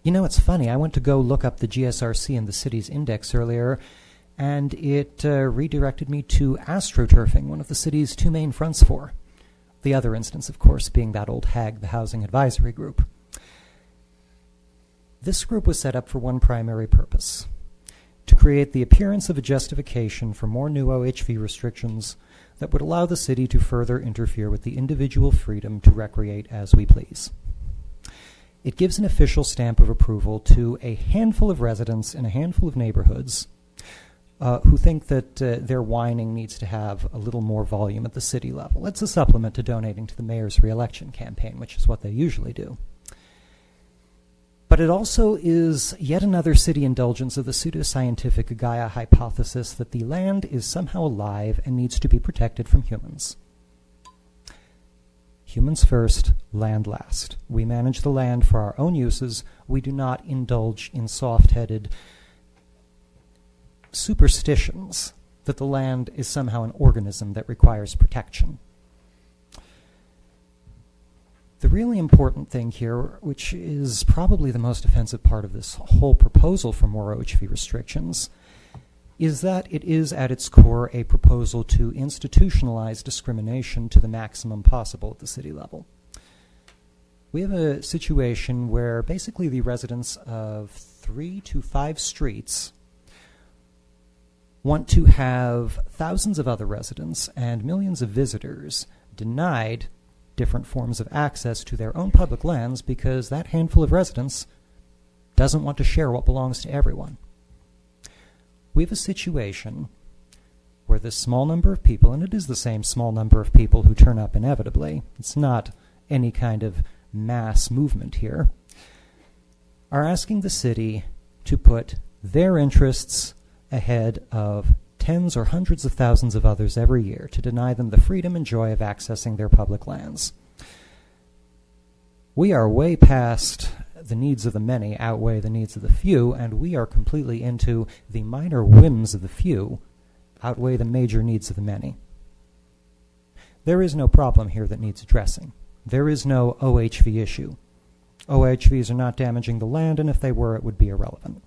You know, it's funny. I went to go look up the GSRC and the city's index earlier, and it redirected me to astroturfing, one of the city's two main fronts for. The other instance, of course, being that old HAG, the Housing Advisory Group. This group was set up for one primary purpose: to create the appearance of a justification for more new OHV restrictions that would allow the city to further interfere with the individual freedom to recreate as we please. It gives an official stamp of approval to a handful of residents in a handful of neighborhoods who think that their whining needs to have a little more volume at the city level. It's a supplement to donating to the mayor's re-election campaign, which is what they usually do. But it also is yet another city indulgence of the pseudoscientific Gaia hypothesis that the land is somehow alive and needs to be protected from humans. Humans first, land last. We manage the land for our own uses. We do not indulge in soft-headed superstitions that the land is somehow an organism that requires protection. The really important thing here, which is probably the most offensive part of this whole proposal for more OHV restrictions, is that it is at its core a proposal to institutionalize discrimination to the maximum possible at the city level. We have a situation where basically the residents of 3 to 5 streets want to have thousands of other residents and millions of visitors denied different forms of access to their own public lands because that handful of residents doesn't want to share what belongs to everyone. We have a situation where this small number of people, and it is the same small number of people who turn up inevitably, it's not any kind of mass movement here, are asking the city to put their interests ahead of tens or hundreds of thousands of others every year, to deny them the freedom and joy of accessing their public lands. We are way past the needs of the many outweigh the needs of the few, and we are completely into the minor whims of the few outweigh the major needs of the many. There is no problem here that needs addressing. There is no OHV issue. OHVs are not damaging the land, and if they were, it would be irrelevant.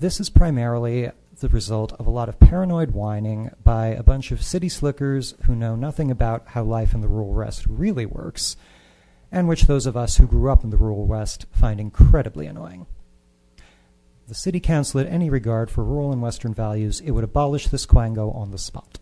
This is primarily the result of a lot of paranoid whining by a bunch of city slickers who know nothing about how life in the rural West really works, and which those of us who grew up in the rural West find incredibly annoying. The City Council had any regard for rural and Western values, it would abolish this quango on the spot.